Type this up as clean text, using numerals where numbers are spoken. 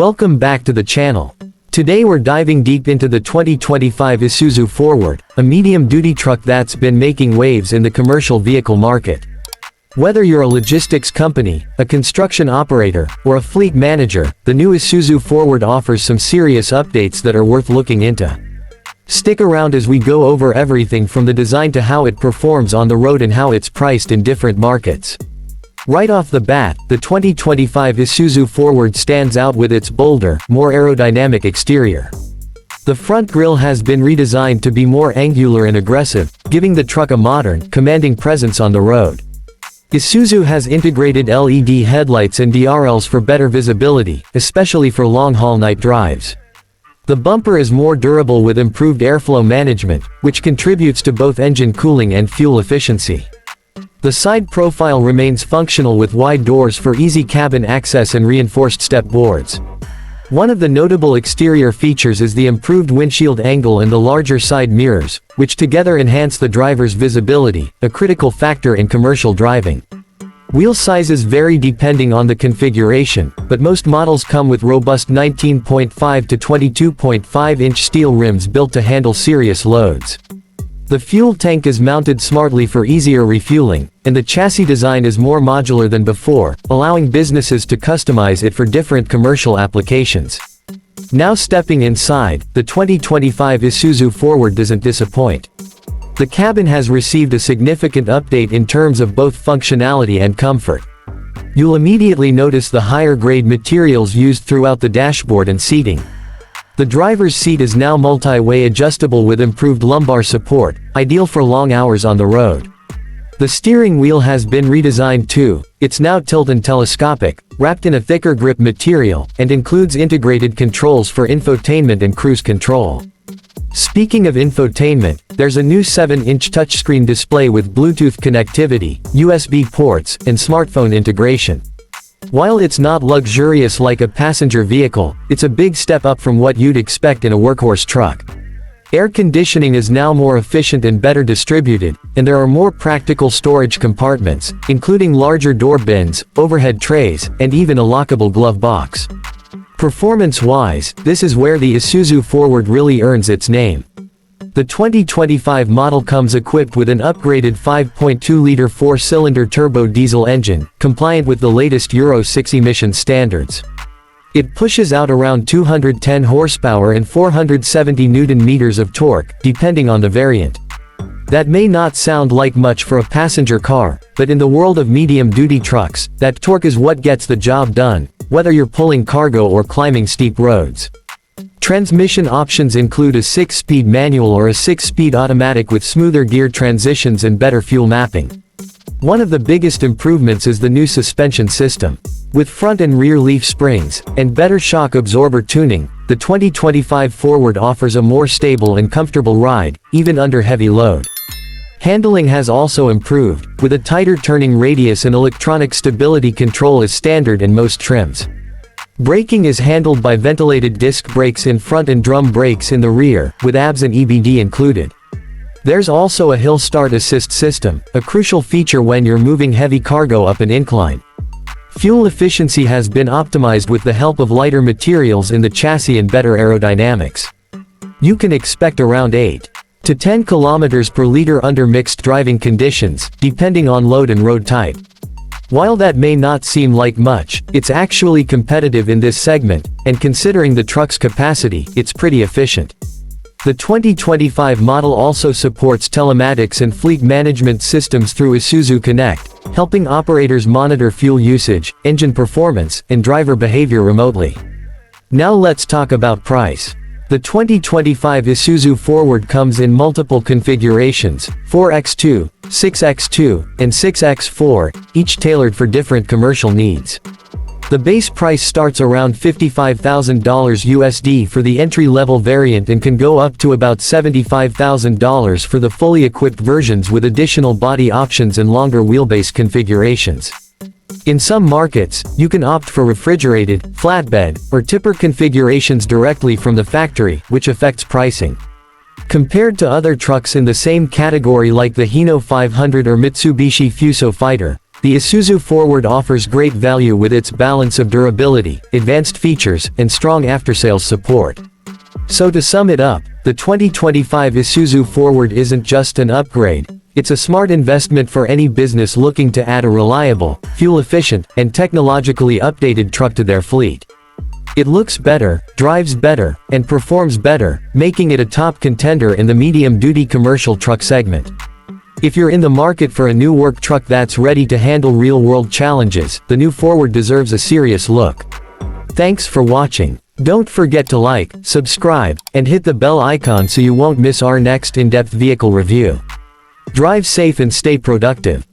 Welcome back to the channel. Today we're diving deep into the 2025 Isuzu Forward, a medium-duty truck that's been making waves in the commercial vehicle market. Whether you're a logistics company, a construction operator, or a fleet manager, the new Isuzu Forward offers some serious updates that are worth looking into. Stick around as we go over everything from the design to how it performs on the road and how it's priced in different markets. Right off the bat, the 2025 Isuzu Forward stands out with its bolder, more aerodynamic exterior. The front grille has been redesigned to be more angular and aggressive, giving the truck a modern, commanding presence on the road. Isuzu has integrated LED headlights and DRLs for better visibility, especially for long-haul night drives. The bumper is more durable with improved airflow management, which contributes to both engine cooling and fuel efficiency. The side profile remains functional with wide doors for easy cabin access and reinforced step boards. One of the notable exterior features is the improved windshield angle and the larger side mirrors, which together enhance the driver's visibility, a critical factor in commercial driving. Wheel sizes vary depending on the configuration, but most models come with robust 19.5 to 22.5-inch steel rims built to handle serious loads. The fuel tank is mounted smartly for easier refueling, and the chassis design is more modular than before, allowing businesses to customize it for different commercial applications. Now stepping inside, the 2025 Isuzu Forward doesn't disappoint. The cabin has received a significant update in terms of both functionality and comfort. You'll immediately notice the higher-grade materials used throughout the dashboard and seating. The driver's seat is now multi-way adjustable with improved lumbar support, ideal for long hours on the road. The steering wheel has been redesigned too. It's now tilt and telescopic, wrapped in a thicker grip material, and includes integrated controls for infotainment and cruise control. Speaking of infotainment, there's a new 7-inch touchscreen display with Bluetooth connectivity, USB ports, and smartphone integration. While it's not luxurious like a passenger vehicle, it's a big step up from what you'd expect in a workhorse truck. Air conditioning is now more efficient and better distributed, and there are more practical storage compartments, including larger door bins, overhead trays, and even a lockable glove box. Performance-wise, this is where the Isuzu Forward really earns its name. The 2025 model comes equipped with an upgraded 5.2-liter 4-cylinder turbo diesel engine, compliant with the latest Euro 6 emission standards. It pushes out around 210 horsepower and 470 Nm of torque, depending on the variant. That may not sound like much for a passenger car, but in the world of medium-duty trucks, that torque is what gets the job done, whether you're pulling cargo or climbing steep roads. Transmission options include a 6-speed manual or a 6-speed automatic with smoother gear transitions and better fuel mapping. One of the biggest improvements is the new suspension system. With front and rear leaf springs, and better shock absorber tuning, the 2025 Forward offers a more stable and comfortable ride, even under heavy load. Handling has also improved, with a tighter turning radius and electronic stability control as standard in most trims. Braking is handled by ventilated disc brakes in front and drum brakes in the rear, with ABS and EBD included. There's also a hill start assist system, a crucial feature when you're moving heavy cargo up an incline. Fuel efficiency has been optimized with the help of lighter materials in the chassis and better aerodynamics. You can expect around 8 to 10 km per liter under mixed driving conditions, depending on load and road type. While that may not seem like much, it's actually competitive in this segment, and considering the truck's capacity, it's pretty efficient. The 2025 model also supports telematics and fleet management systems through Isuzu Connect, helping operators monitor fuel usage, engine performance, and driver behavior remotely. Now let's talk about price. The 2025 Isuzu Forward comes in multiple configurations, 4x2, 6x2, and 6x4, each tailored for different commercial needs. The base price starts around $55,000 USD for the entry-level variant and can go up to about $75,000 for the fully equipped versions with additional body options and longer wheelbase configurations. In some markets, you can opt for refrigerated, flatbed, or tipper configurations directly from the factory, which affects pricing. Compared to other trucks in the same category like the Hino 500 or Mitsubishi Fuso Fighter, The Isuzu Forward offers great value with its balance of durability, advanced features, and strong after-sales support. So to sum it up, the 2025 Isuzu Forward isn't just an upgrade, it's a smart investment for any business looking to add a reliable, fuel-efficient, and technologically updated truck to their fleet. It looks better, drives better, and performs better, making it a top contender in the medium-duty commercial truck segment. If you're in the market for a new work truck that's ready to handle real-world challenges, the new Forward deserves a serious look. Thanks for watching. Don't forget to like, subscribe, and hit the bell icon so you won't miss our next in-depth vehicle review. Drive safe and stay productive.